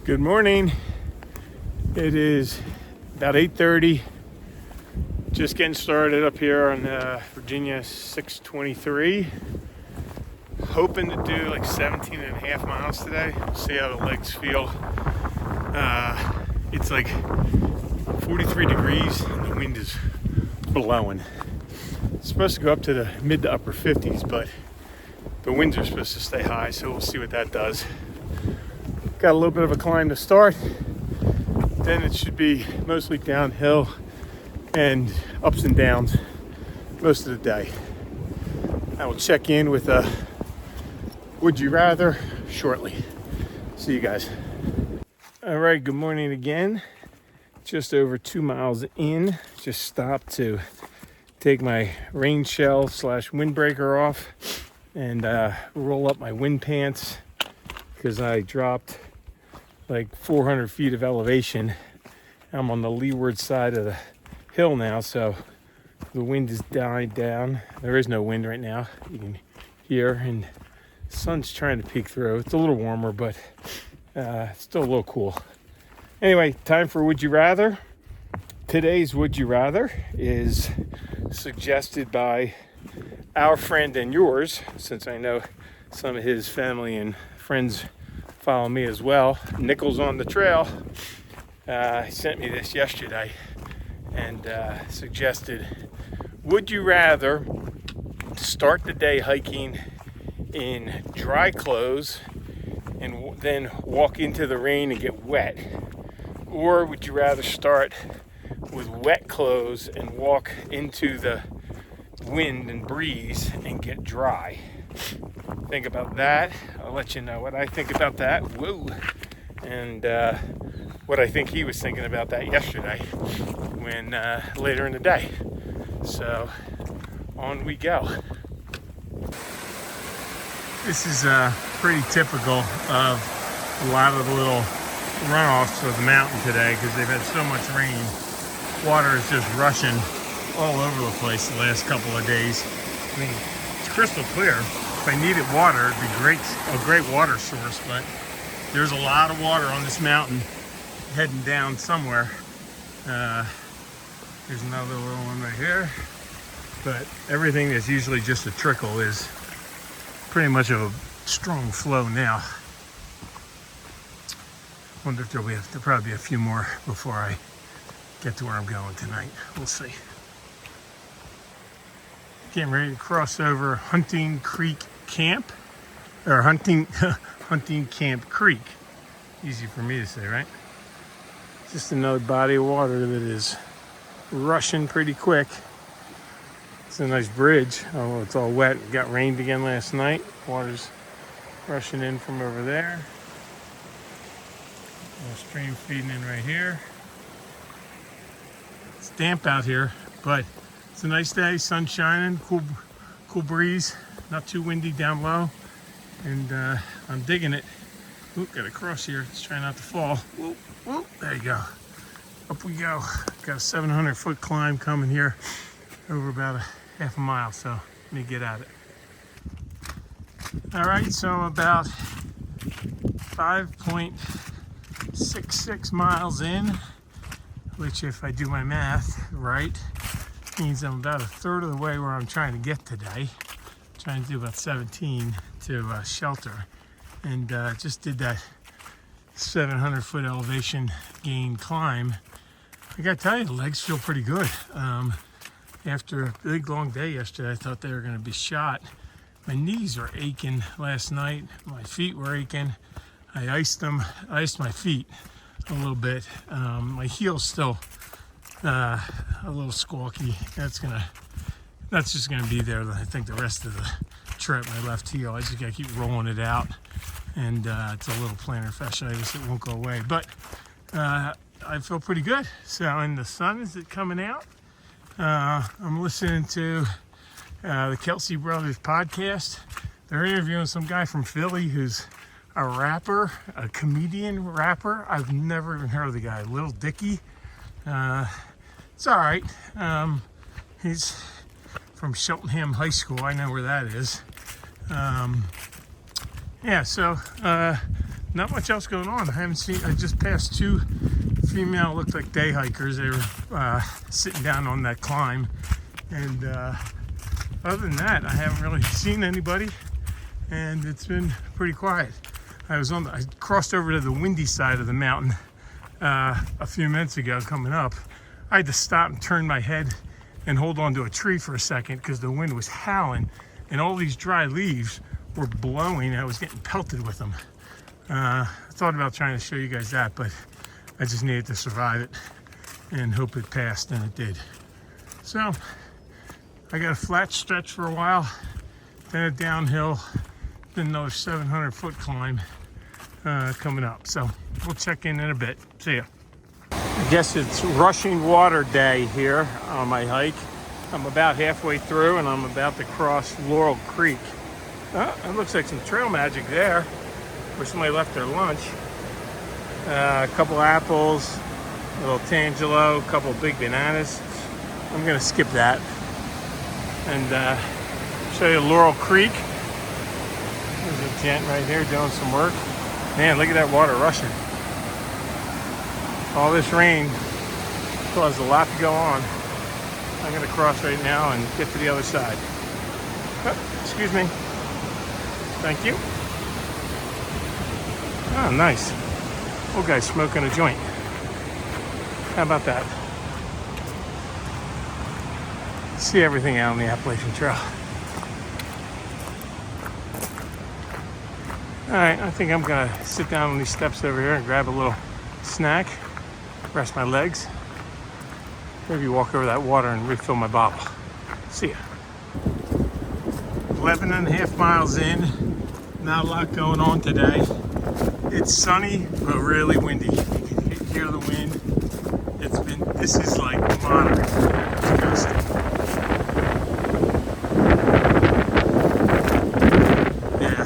Good morning. It is about 8:30. Just getting started up here on Virginia 623. Hoping to do like 17 and a half miles today. See how the legs feel. It's like 43 degrees and the wind is blowing. It's supposed to go up to the mid to upper 50s, but the winds are supposed to stay high, so we'll see what that does. Got a little bit of a climb to start. Then it should be mostly downhill and ups and downs most of the day. I will check in with a would you rather shortly. See you guys. All right, good morning again. Just over 2 miles in. Just stopped to take my rain shell / windbreaker off and roll up my wind pants because I dropped like 400 feet of elevation. I'm on the leeward side of the hill now, so the wind is died down. There is no wind right now, you can hear, and the sun's trying to peek through. It's a little warmer, but it's still a little cool. Anyway, time for Would You Rather. Today's Would You Rather is suggested by our friend and yours, since I know some of his family and friends follow me as well. Nichols on the Trail. He sent me this yesterday and suggested, would you rather start the day hiking in dry clothes and then walk into the rain and get wet? Or would you rather start with wet clothes and walk into the wind and breeze and get dry? Think about that. I'll let you know what I think about that. Whoa. And what I think he was thinking about that yesterday when later in the day. So on we go. This is pretty typical of a lot of the little runoffs of the mountain today because they've had so much rain. Water is just rushing all over the place the last couple of days. I mean, it's crystal clear. If I needed water, it'd be a great water source, but there's a lot of water on this mountain heading down somewhere. There's another little one right here, but everything that's usually just a trickle is pretty much of a strong flow now. Wonder if there'll probably be a few more before I get to where I'm going tonight. We'll see. Getting ready to cross over Hunting Creek Camp, or Hunting Camp Creek. Easy for me to say, right? Just another body of water that is rushing pretty quick. It's a nice bridge. Oh, it's all wet. It got rained again last night. Water's rushing in from over there. A stream feeding in right here. It's damp out here, but it's a nice day. Sun shining, cool breeze. Not too windy down low, and I'm digging it. Oop, gotta cross here. Let's try not to fall. Whoop, whoop, there you go. Up we go. Got a 700-foot climb coming here over about a half a mile, so let me get at it. All right, so about 5.66 miles in, which if I do my math right, means I'm about a third of the way where I'm trying to get today. Trying to do about 17 to shelter, and just did that 700-foot elevation gain climb. I gotta tell you, the legs feel pretty good. After a big long day yesterday, I thought they were gonna be shot. My knees were aching last night. My feet were aching. I iced my feet a little bit. My heel's still a little squawky. That's just gonna be there, I think, the rest of the trip. My left heel, I just gotta keep rolling it out, and it's a little plantar fasciitis. It won't go away, but I feel pretty good. So, and the sun is coming out. I'm listening to the Kelsey Brothers podcast. They're interviewing some guy from Philly who's a rapper, a comedian rapper. I've never even heard of the guy. Little Dicky. It's all right. He's from Cheltenham High School. I know where that is. Yeah, so not much else going on. I just passed two female, looked like day hikers. They were sitting down on that climb. And other than that, I haven't really seen anybody, and it's been pretty quiet. I crossed over to the windy side of the mountain a few minutes ago coming up. I had to stop and turn my head and hold on to a tree for a second because the wind was howling and all these dry leaves were blowing. I was getting pelted with them. I thought about trying to show you guys that, but I just needed to survive it and hope it passed, and it did. So I got a flat stretch for a while, then a downhill, then another 700-foot climb coming up. So we'll check in a bit. See ya. I guess it's rushing water day here on my hike. I'm about halfway through and I'm about to cross Laurel Creek. It looks like some trail magic there where somebody left their lunch. A couple apples, a little tangelo, a couple big bananas. I'm gonna skip that and show you Laurel Creek. There's a gent right here doing some work. Man, look at that water rushing. All this rain caused a lot to go on. I'm going to cross right now and get to the other side. Oh, excuse me. Thank you. Oh, nice. Old guy smoking a joint. How about that? See everything out on the Appalachian Trail. All right, I think I'm going to sit down on these steps over here and grab a little snack. Rest my legs, maybe walk over that water and refill my bottle. See ya. 11.5 miles in, not a lot going on today. It's sunny, but really windy. You can hear the wind. This is like moderate. Yeah,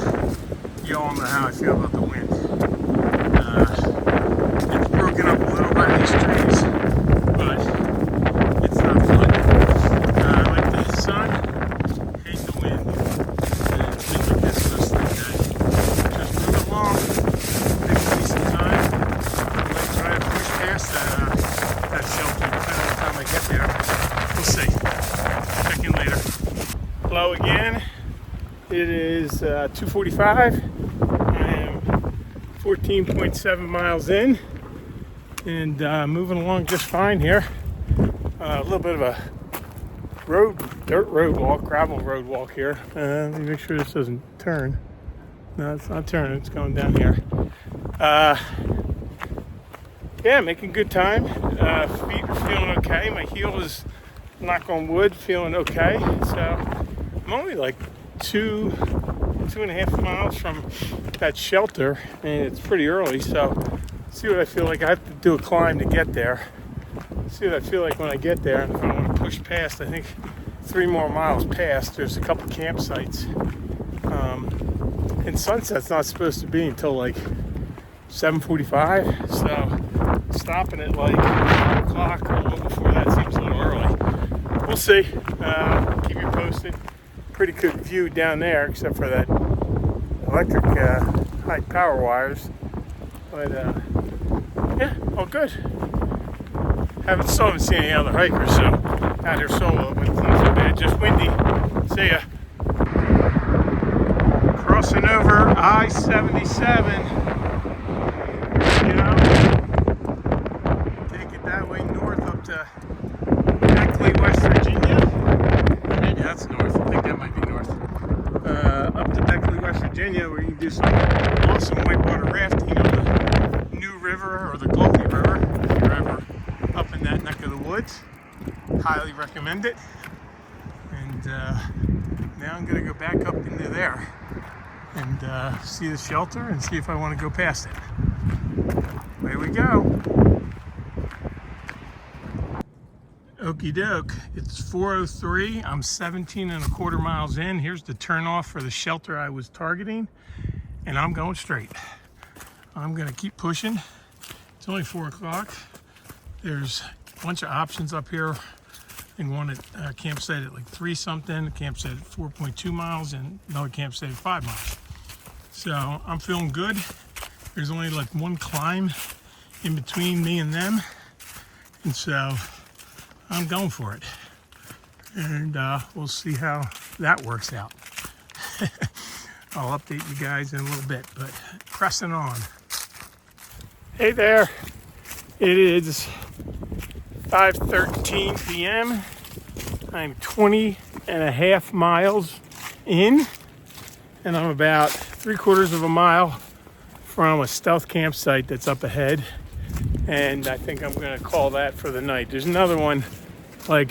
you all know how I feel about the wind. It's broken up a little by these trees, but it's not fun. I like the sun, hate the wind. And it's been like this most of the day. Just move along, take decent time. I might try to push past that shelter depending on the time I get there. We'll see. Check in later. Hello again. It is 2:45. I am 14.7 miles in. And moving along just fine here. A little bit of a dirt road walk, gravel road walk here. Let me make sure this doesn't turn. No, it's not turning, it's going down here. Yeah, making good time. Feet are feeling okay. My heel is, knock on wood, feeling okay. So I'm only like 2.5 miles from that shelter, and it's pretty early, so see what I feel like. I have to do a climb to get there. See what I feel like when I get there. And if I want to push past, I think 3 more miles past, there's a couple campsites. And sunset's not supposed to be until like 7:45, so stopping at like 5 o'clock or a little before that seems a little early. We'll see. Keep you posted. Pretty good view down there, except for that electric high power wires. But yeah, all good. Haven't seen any other hikers, so out here solo, but it's not so bad. Just windy. See ya. Crossing over I-77. You know, take it that way north up to Beckley, West Virginia. Maybe that's north. I think that might be north. Up to Beckley, West Virginia, where you can do some awesome whitewater rafting on the New River or the Goldie River, if you're ever up in that neck of the woods. Highly recommend it. And now I'm going to go back up into there and see the shelter and see if I want to go past it. Away we go. Okie doke, it's 4:03. I'm 17.25 miles in. Here's the turnoff for the shelter I was targeting, and I'm going straight. I'm gonna keep pushing. It's only 4 o'clock. There's a bunch of options up here. And one at campsite at like 3 something, a campsite at 4.2 miles, and another campsite at 5 miles. So I'm feeling good. There's only like one climb in between me and them, and so I'm going for it. And we'll see how that works out. I'll update you guys in a little bit, but pressing on. Hey there, it is 5:13 p.m. I'm 20.5 miles in, and I'm about 3/4 of a mile from a stealth campsite that's up ahead, and I think I'm gonna call that for the night. There's another one like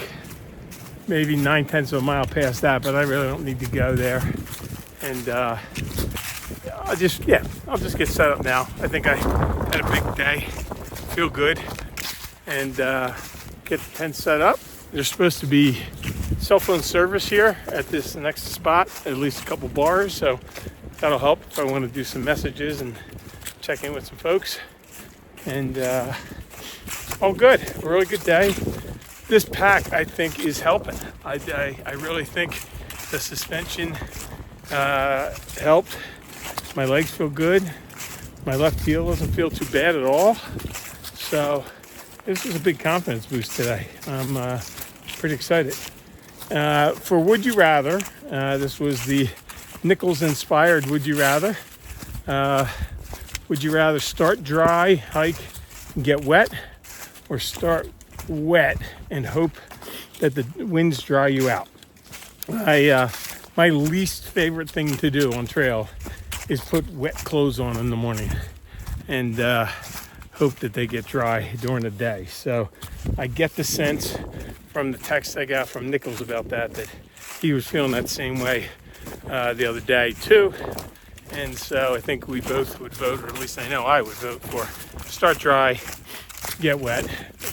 maybe 9/10 of a mile past that, but I really don't need to go there. And I'll just get set up now. I think I had a big day, feel good, and get the tent set up. There's supposed to be cell phone service here at this next spot, at least a couple bars, so that'll help if I want to do some messages and check in with some folks. And all good, a really good day. This pack, I think, is helping. I really think the suspension helped. My legs feel good. My left heel doesn't feel too bad at all. So this was a big confidence boost today. I'm pretty excited. For Would You Rather, this was the Nichols inspired Would You Rather. Would you rather start dry, hike, and get wet, or start wet and hope that the winds dry you out? My least favorite thing to do on trail is put wet clothes on in the morning and hope that they get dry during the day. So I get the sense from the text I got from Nichols about that he was feeling that same way the other day too. And so I think we both would vote, or at least I know I would vote for start dry, get wet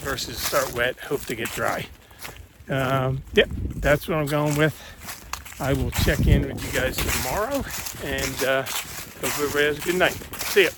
versus start wet, hope to get dry. Yep, that's what I'm going with. I will check in with you guys tomorrow, and hope everybody has a good night. See ya.